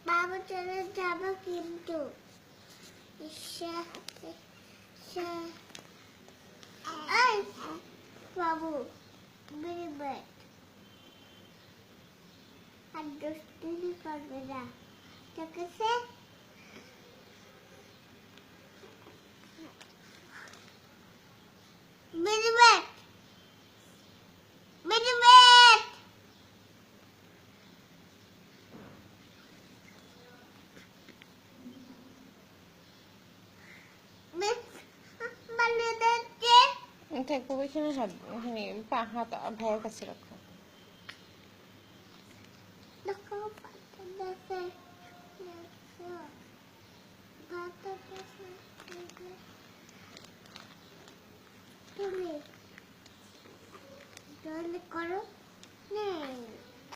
বাবা চলে যাবো কিন্তু বাবু বেরিয়ে আর দুষ্টুমি করবে না তোকে সে বেরিয়ে থাকবো এখানে হাত হাত ভাইয়ের কাছে রাখো করো